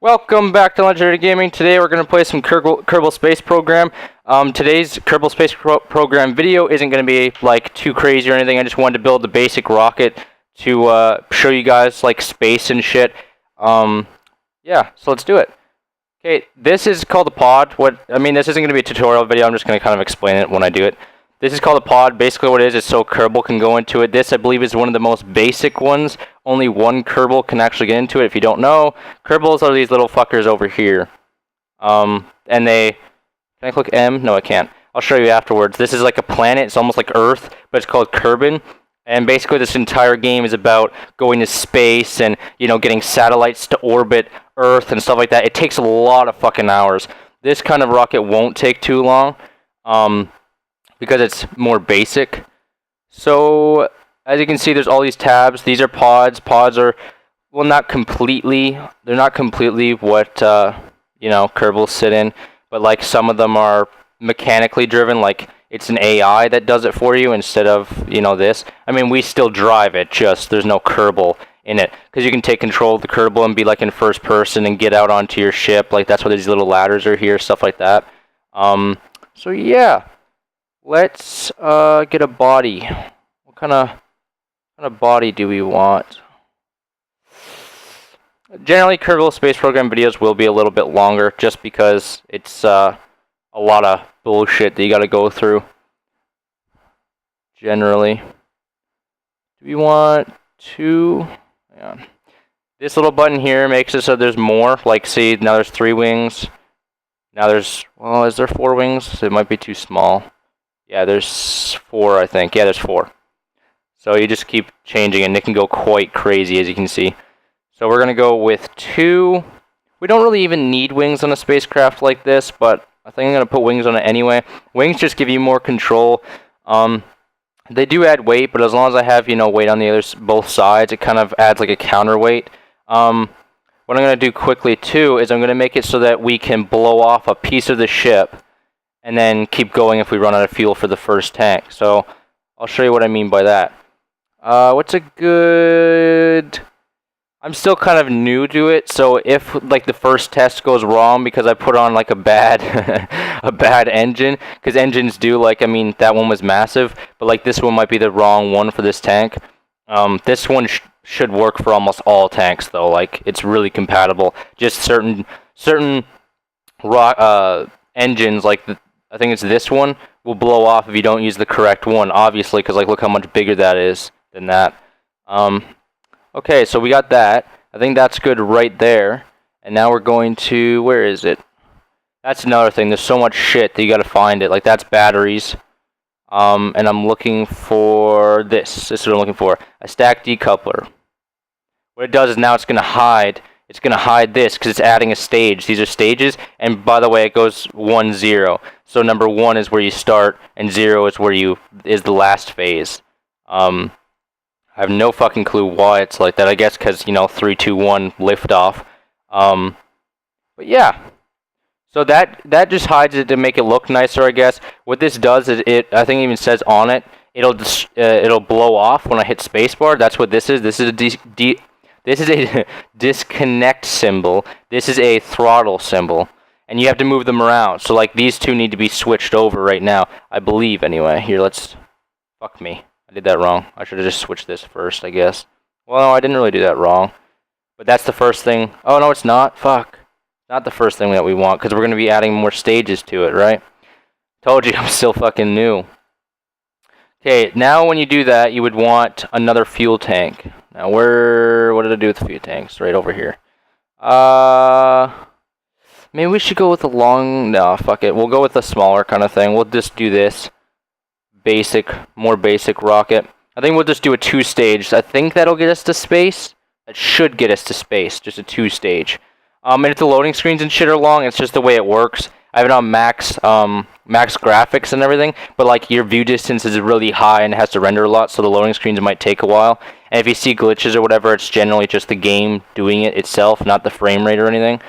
Welcome back to Unlegendary Gaming. Today we're going to play some Kerbal Space Program. Today's Kerbal Space Program video isn't going to be like too crazy or anything. I just wanted to build the basic rocket to show you guys like space and shit. Yeah, so let's do it. Okay, this is called a pod. This isn't going to be a tutorial video. I'm just going to kind of explain it when I do it. This is called a pod. Basically what it is so Kerbal can go into it. This, I believe, is one of the most basic ones. Only one Kerbal can actually get into it. If you don't know, Kerbals are these little fuckers over here. And they... Can I click M? No, I can't. I'll show you afterwards. This is like a planet. It's almost like Earth, but it's called Kerbal. And basically this entire game is about going to space and, you know, getting satellites to orbit Earth and stuff like that. It takes a lot of fucking hours. This kind of rocket won't take too long. Because it's more basic. So, as you can see, there's all these tabs. These are pods. Pods are, well, not completely. They're not completely what, you know, Kerbals sit in. But, like, some of them are mechanically driven. Like, it's an AI that does it for you instead of, you know, this. I mean, we still drive it, just there's no Kerbal in it. Because you can take control of the Kerbal and be, like, in first person and get out onto your ship. Like, that's why these little ladders are here, stuff like that. So, yeah. Let's get a body. What kind of body do we want? Generally, Kerbal Space Program videos will be a little bit longer, just because it's a lot of bullshit that you got to go through. Generally, do we want to? Hang on. This little button here makes it so there's more. Like, see, now there's 3 wings. Now there's, well, is there 4 wings? It might be too small. Yeah, there's 4, I think. Yeah, there's 4. So you just keep changing, and it can go quite crazy, as you can see. So we're going to go with 2. We don't really even need wings on a spacecraft like this, but I think I'm going to put wings on it anyway. Wings just give you more control. They do add weight, but as long as I have, you know, weight on the both sides, it kind of adds like a counterweight. What I'm going to do quickly, too, is I'm going to make it so that we can blow off a piece of the ship and then keep going if we run out of fuel for the first tank. So, I'll show you what I mean by that. What's a good... I'm still kind of new to it, so if, like, the first test goes wrong because I put on, like, a bad a bad engine, because engines do, like, I mean, that one was massive, but, like, this one might be the wrong one for this tank. This one should work for almost all tanks, though. Like, it's really compatible. Just certain engines, like I think it's this one, will blow off if you don't use the correct one, obviously, because, like, look how much bigger that is than that. Okay, so we got that. I think that's good right there. And now we're going to, where is it? That's another thing. There's so much shit that you got to find it. Like, that's batteries. And I'm looking for this. This is what I'm looking for. A stack decoupler. What it does is now it's going to hide. It's going to hide this because it's adding a stage. These are stages, and by the way, it goes 1, 0. So number 1 is where you start, and 0 is where is the last phase. I have no fucking clue why it's like that. I guess because, you know, 3, 2, 1 liftoff. But yeah. So that just hides it to make it look nicer, I guess. What this does is I think it even says on it, it'll blow off when I hit spacebar. That's what this is. This is a disconnect symbol. This is a throttle symbol. And you have to move them around. So, like, these two need to be switched over right now. I believe, anyway. Here, let's... Fuck me. I did that wrong. I should have just switched this first, I guess. Well, no, I didn't really do that wrong. But that's the first thing. Oh, no, it's not. Fuck. Not the first thing that we want, because we're going to be adding more stages to it, right? Told you, I'm still fucking new. Okay, now when you do that, you would want another fuel tank. Now, what did I do with the fuel tanks? Right over here. Maybe we should go with the long... No, fuck it. We'll go with the smaller kind of thing. We'll just do this. More basic rocket. I think we'll just do a 2-stage. I think that'll get us to space. That should get us to space. Just a 2-stage. And if the loading screens and shit are long, it's just the way it works. I have it on max graphics and everything, but, like, your view distance is really high and it has to render a lot, so the loading screens might take a while. And if you see glitches or whatever, it's generally just the game doing it itself, not the frame rate or anything.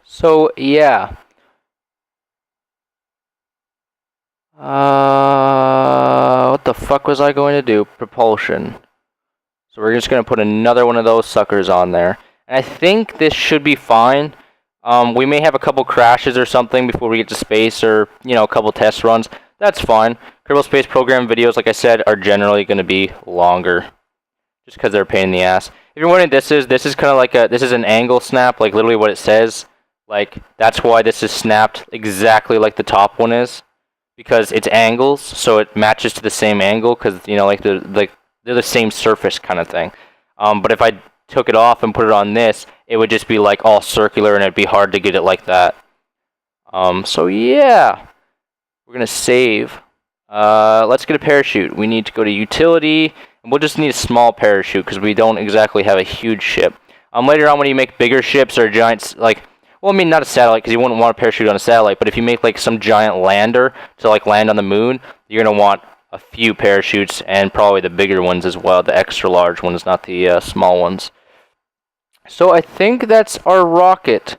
So, yeah. What the fuck was I going to do? Propulsion. So we're just going to put another one of those suckers on there. And I think this should be fine. We may have a couple crashes or something before we get to space, or, you know, a couple test runs. That's fine. Kerbal Space Program videos, like I said, are generally going to be longer, just because they're a pain in the ass. If you're wondering what this is kind of like this is an angle snap, like literally what it says. Like, that's why this is snapped exactly like the top one is, because it's angles, so it matches to the same angle, because, you know, like they're the same surface kind of thing. But if I took it off and put it on this, it would just be like all circular, and it'd be hard to get it like that. So yeah, we're gonna save. Let's get a parachute. We need to go to utility, and we'll just need a small parachute because we don't exactly have a huge ship. Later on, when you make bigger ships or giants, like, well, I mean, not a satellite, because you wouldn't want a parachute on a satellite, but if you make like some giant lander to like land on the moon, you're gonna want a few parachutes, and probably the bigger ones as well, the extra large ones, not the small ones. So I think that's our rocket.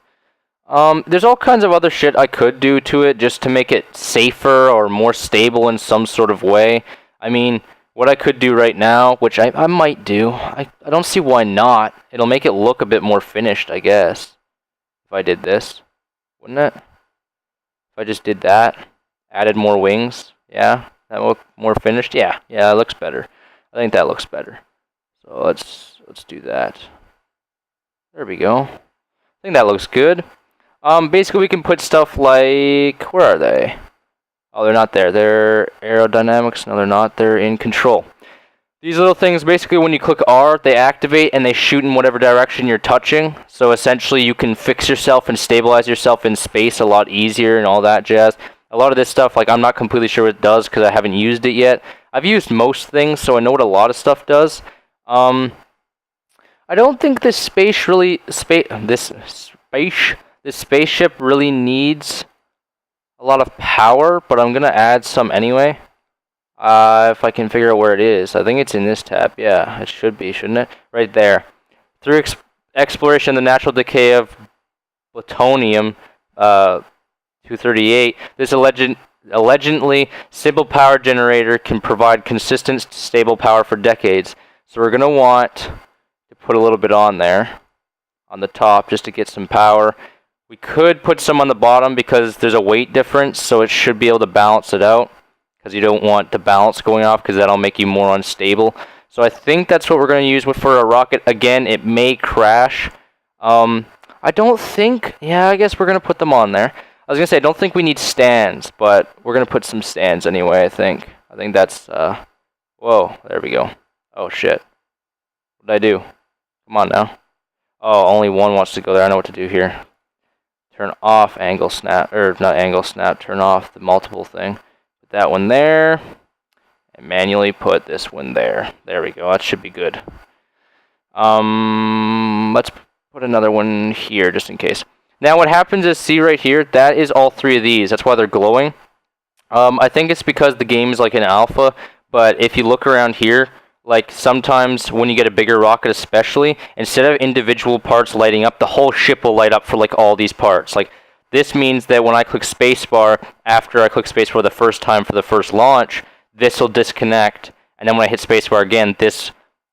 There's all kinds of other shit I could do to it just to make it safer or more stable in some sort of way. I mean, what I could do right now, which I might do, I don't see why not. It'll make it look a bit more finished, I guess. If I did this, wouldn't it? If I just did that, added more wings, yeah, that look more finished. Yeah, it looks better. I think that looks better. So let's do that. There we go. I think that looks good. Basically we can put stuff like, where are they? Oh, they're not there. They're aerodynamics. No, they're not. They're in control. These little things, basically when you click R, they activate and they shoot in whatever direction you're touching. So essentially you can fix yourself and stabilize yourself in space a lot easier and all that jazz. A lot of this stuff, like, I'm not completely sure what it does because I haven't used it yet. I've used most things, so I know what a lot of stuff does. I don't think this spaceship really needs a lot of power, but I'm gonna add some anyway. If I can figure out where it is. I think it's in this tab. Yeah, it should be, shouldn't it? Right there. Through exploration, the natural decay of plutonium 238, this allegedly simple power generator can provide consistent, stable power for decades. So we're gonna want to put a little bit on there, on the top, just to get some power. We could put some on the bottom because there's a weight difference, so it should be able to balance it out. Because you don't want the balance going off, because that'll make you more unstable. So I think that's what we're going to use for a rocket. Again, it may crash. I don't think... Yeah, I guess we're going to put them on there. I was going to say, I don't think we need stands, but we're going to put some stands anyway, I think. I think that's... Whoa, there we go. Oh, shit. What did I do? Come on now. Oh, only one wants to go there. I know what to do here. Turn off angle snap. Or, not angle snap. Turn off the multiple thing. That one there, and manually put this one there. There we go. That should be good. Let's put another one here just in case. Now what happens is, see right here, that is all three of these. That's why they're glowing. I think it's because the game is like an alpha, but if you look around here, like sometimes when you get a bigger rocket especially, instead of individual parts lighting up, the whole ship will light up for like all these parts. Like, this means that when I click spacebar, after I click spacebar the first time for the first launch, this will disconnect. And then when I hit spacebar again, this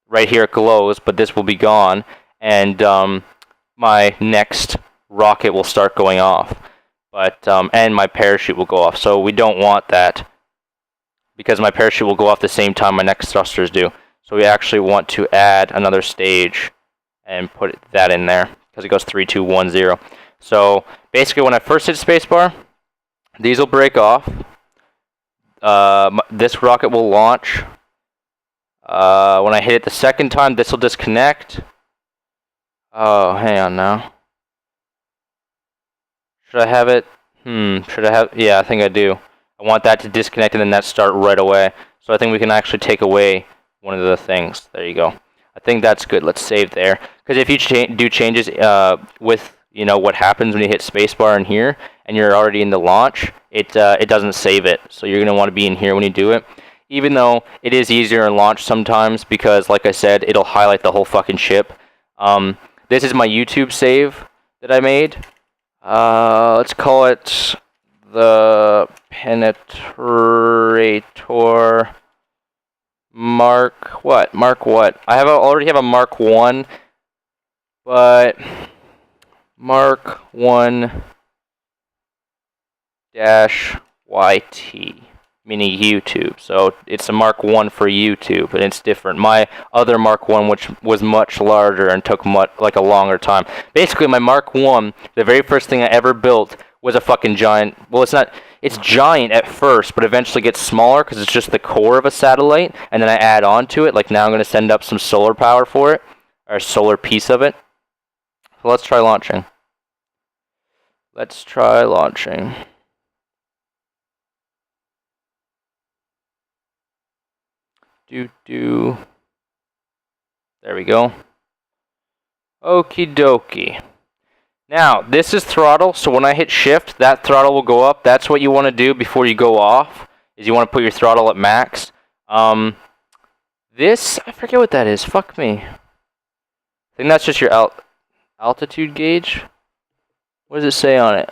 right here glows, but this will be gone. And my next rocket will start going off. But and my parachute will go off. So we don't want that, because my parachute will go off the same time my next thrusters do. So we actually want to add another stage and put that in there, because it goes 3, 2, 1, 0. So basically, when I first hit spacebar, these will break off. This rocket will launch. When I hit it the second time, this will disconnect. Oh, hang on now. Should I have it? Should I have? Yeah, I think I do. I want that to disconnect and then that start right away. So I think we can actually take away one of the things. There you go. I think that's good. Let's save there. Because if you do changes with, you know, what happens when you hit spacebar in here, and you're already in the launch, it doesn't save it. So you're going to want to be in here when you do it. Even though it is easier in launch sometimes, because, like I said, it'll highlight the whole fucking ship. This is my YouTube save that I made. Let's call it the Penetrator Mark what? I already have a Mark 1. but Mark 1 dash YT, meaning YouTube. So it's a Mark 1 for YouTube, and it's different. My other Mark 1, which was much larger and took like a longer time. Basically, my Mark 1, the very first thing I ever built was a fucking giant. Well, it's giant at first, but eventually gets smaller because it's just the core of a satellite, and then I add on to it. Like now I'm going to send up some solar power for it, or a solar piece of it. So let's try launching. Let's try launching. There we go. Okie dokie. Now, this is throttle, so when I hit shift, that throttle will go up. That's what you want to do before you go off, is you want to put your throttle at max. This, I forget what that is. Fuck me. I think that's just your altitude gauge. What does it say on it?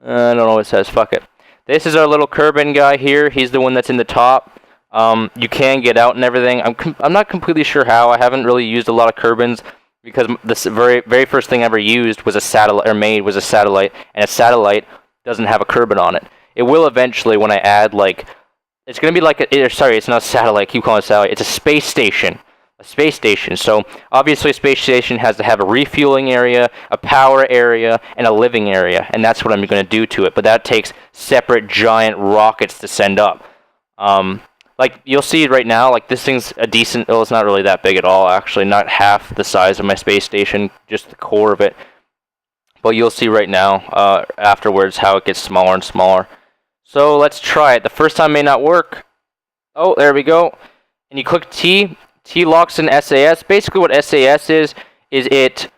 I don't know what it says. Fuck it. This is our little Kerbal guy here. He's the one that's in the top. You can get out and everything. I'm not completely sure how. I haven't really used a lot of Kerbals because the very first thing I ever used was a satellite, or made was a satellite, and a satellite doesn't have a Kerbal on it. It will eventually when I add like, it's gonna be like sorry, it's not a satellite. I keep calling it a satellite. It's a space station. A space station. So obviously a space station has to have a refueling area, a power area, and a living area, and that's what I'm going to do to it. But that takes separate giant rockets to send up. Like you'll see right now, like this thing's a decent. Well, it's not really that big at all, actually. Not half the size of my space station, just the core of it. But you'll see right now, afterwards, how it gets smaller and smaller. So let's try it. The first time may not work. Oh, there we go. And you click T. T locks in SAS. Basically what SAS is it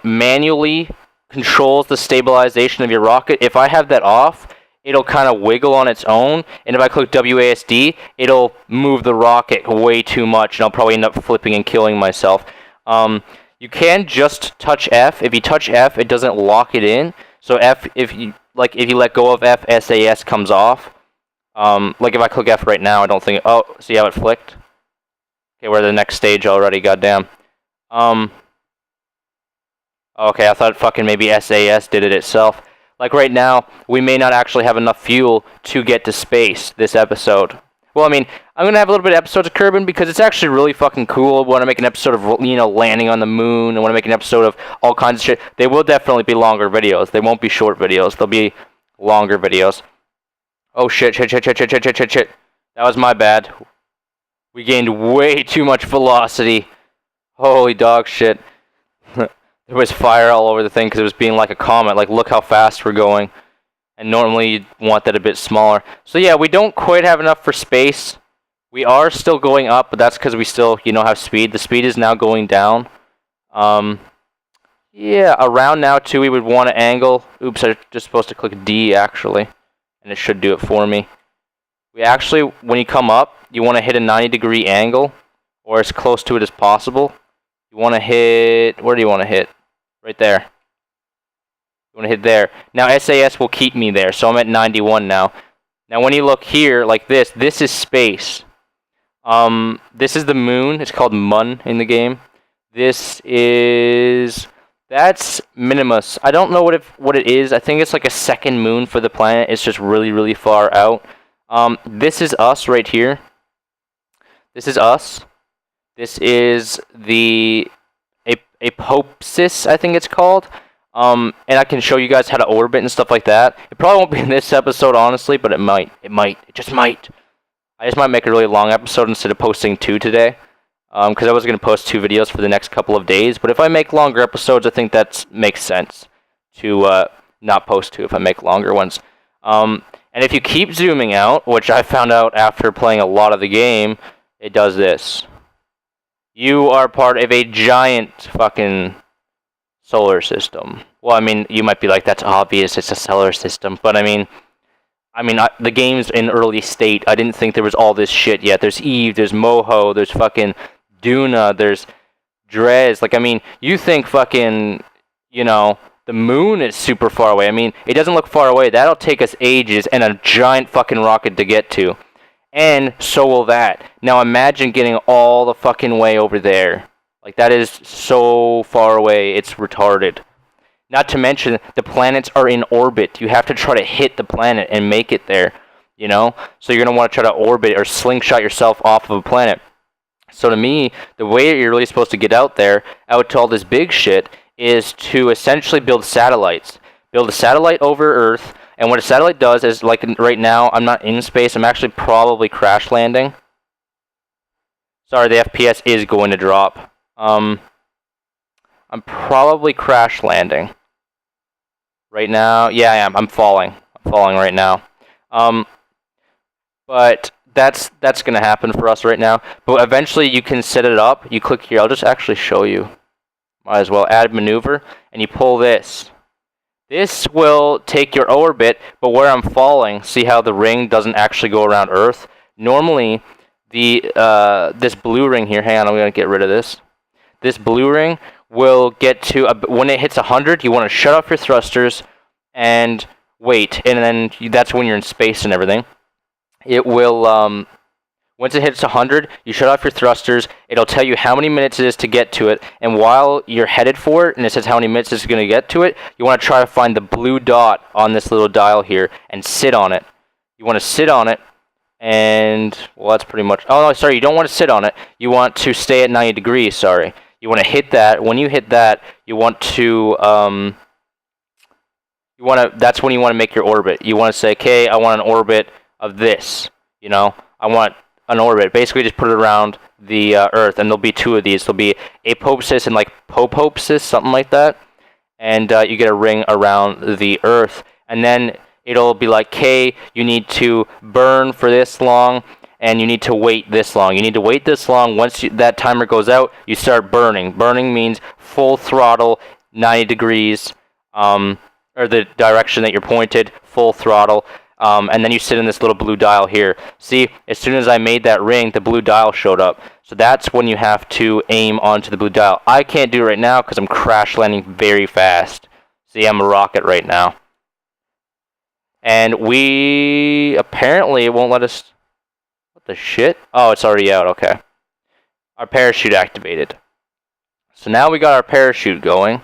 manually controls the stabilization of your rocket. If I have that off, it'll kind of wiggle on its own, and if I click WASD, it'll move the rocket way too much, and I'll probably end up flipping and killing myself. You can just touch F. If you touch F, it doesn't lock it in. So F, if you let go of F, SAS comes off. Like if I click F right now, I don't think. Oh, see how it flicked? Okay, we're at the next stage already. Goddamn. Okay, I thought fucking maybe SAS did it itself. Like right now, we may not actually have enough fuel to get to space this episode. Well, I mean, I'm going to have a little bit of episodes of Kerbal because it's actually really fucking cool. I want to make an episode of, landing on the moon. I want to make an episode of all kinds of shit. They will definitely be longer videos. They won't be short videos. They'll be longer videos. Oh, shit. That was my bad. We gained way too much velocity. Holy dog shit. There was fire all over the thing because it was being like a comet. Like, look how fast we're going. And normally you'd want that a bit smaller. So yeah, we don't quite have enough for space. We are still going up, but that's because we still, have speed. The speed is now going down. Yeah, around now too, we would want to angle. Oops, I'm just supposed to click D actually. And it should do it for me. We actually, when you come up, you want to hit a 90-degree angle, or as close to it as possible. You want to hit, where do you want to hit? Right there. You want to hit there. Now SAS will keep me there, so I'm at 91 now. Now when you look here, like this is space. This is the moon. It's called Mun in the game. That's Minimus. I don't know what it is. I think it's like a second moon for the planet. It's just really, really far out. This is us right here. This is us. This is the Apopsis, I think it's called. And I can show you guys how to orbit and stuff like that. It probably won't be in this episode, honestly, but it might. It just might. I just might make a really long episode instead of posting 2 today. Because I was going to post 2 videos for the next couple of days. But if I make longer episodes, I think that makes sense to not post 2 if I make longer ones. And if you keep zooming out, which I found out after playing a lot of the game, it does this. You are part of a giant fucking solar system. Well, I mean, you might be like, that's obvious, it's a solar system. But I mean, the game's in early state. I didn't think there was all this shit yet. There's Eve, there's Moho, there's fucking Duna, there's Drez. Like, I mean, you think fucking, the moon is super far away. I mean, it doesn't look far away. That'll take us ages and a giant fucking rocket to get to. And so will that. Now imagine getting all the fucking way over there. Like, that is so far away, it's retarded. Not to mention, the planets are in orbit. You have to try to hit the planet and make it there, you know? So you're going to want to try to orbit or slingshot yourself off of a planet. So to me, the way you're really supposed to get out there, out to all this big shit, is to essentially build satellites. Build a satellite over Earth, and what a satellite does is, like right now, I'm not in space, I'm actually probably crash landing. Sorry, the FPS is going to drop. I'm probably crash landing. Right now, yeah, I am. I'm falling. I'm falling right now. But that's going to happen for us right now. But eventually you can set it up. You click here. I'll just actually show you. Might as well add maneuver, and you pull this. This will take your orbit, but where I'm falling, see how the ring doesn't actually go around Earth? Normally, this blue ring here, hang on, I'm going to get rid of this. This blue ring will get to, when it hits 100, you want to shut off your thrusters and wait, and then that's when you're in space and everything. It will, once it hits 100, you shut off your thrusters, it'll tell you how many minutes it is to get to it, and while you're headed for it, and it says how many minutes it's going to get to it, you want to try to find the blue dot on this little dial here, and sit on it. You want to sit on it, and, well, that's pretty much, oh, no, sorry, you don't want to sit on it, you want to stay at 90 degrees, sorry. You want to hit that, when you hit that, you want to, that's when you want to make your orbit. You want to say, okay, I want an orbit of this, you know, I want an orbit. Basically, just put it around the Earth, and there'll be two of these. There'll be apopsis and like popopsis, something like that. And you get a ring around the Earth, and then it'll be like, "Okay, you need to burn for this long, and you need to wait this long. You need to wait this long. Once that timer goes out, you start burning. Burning means full throttle, 90 degrees, or the direction that you're pointed, full throttle." And then you sit in this little blue dial here. See, as soon as I made that ring, the blue dial showed up. So that's when you have to aim onto the blue dial. I can't do it right now because I'm crash landing very fast. See, I'm a rocket right now. And apparently it won't let us, what the shit? Oh, it's already out, okay. Our parachute activated. So now we got our parachute going.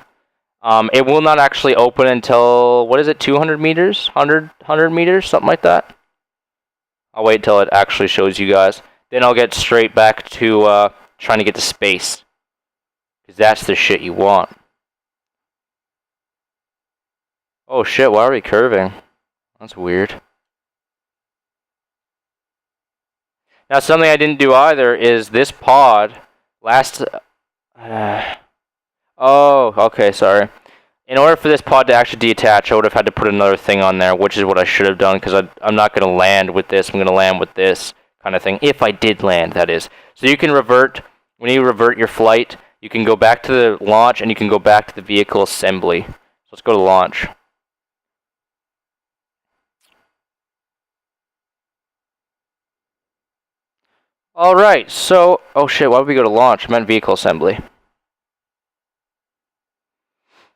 It will not actually open until, what is it, 200 meters? 100 meters? Something like that. I'll wait till it actually shows you guys. Then I'll get straight back to trying to get to space. Because that's the shit you want. Oh shit, why are we curving? That's weird. Now something I didn't do either is this pod oh, okay, sorry. In order for this pod to actually detach, I would have had to put another thing on there, which is what I should have done, because I'm not going to land with this. I'm going to land with this kind of thing. If I did land, that is. So you can revert, when you revert your flight, you can go back to the launch, and you can go back to the vehicle assembly. So let's go to launch. Alright, so, oh shit, why would we go to launch? I meant vehicle assembly.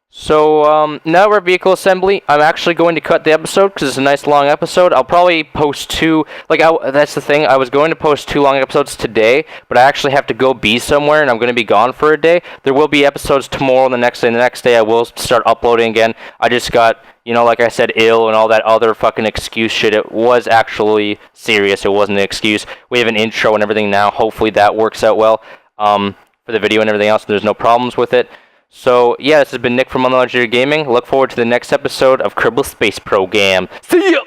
So, now we're at vehicle assembly. I'm actually going to cut the episode because it's a nice long episode. I'll probably post two, that's the thing, I was going to post 2 long episodes today, but I actually have to go be somewhere, and I'm going to be gone for a day. There will be episodes tomorrow and the next day. The next day I will start uploading again. I just got, you know, like I said, ill and all that other fucking excuse shit. It was actually serious. It wasn't an excuse. We have an intro and everything now. Hopefully that works out well, for the video and everything else. There's no problems with it. So, yeah, this has been Nick from Unlegendary Gaming. Look forward to the next episode of Kerbal Space Program. See ya!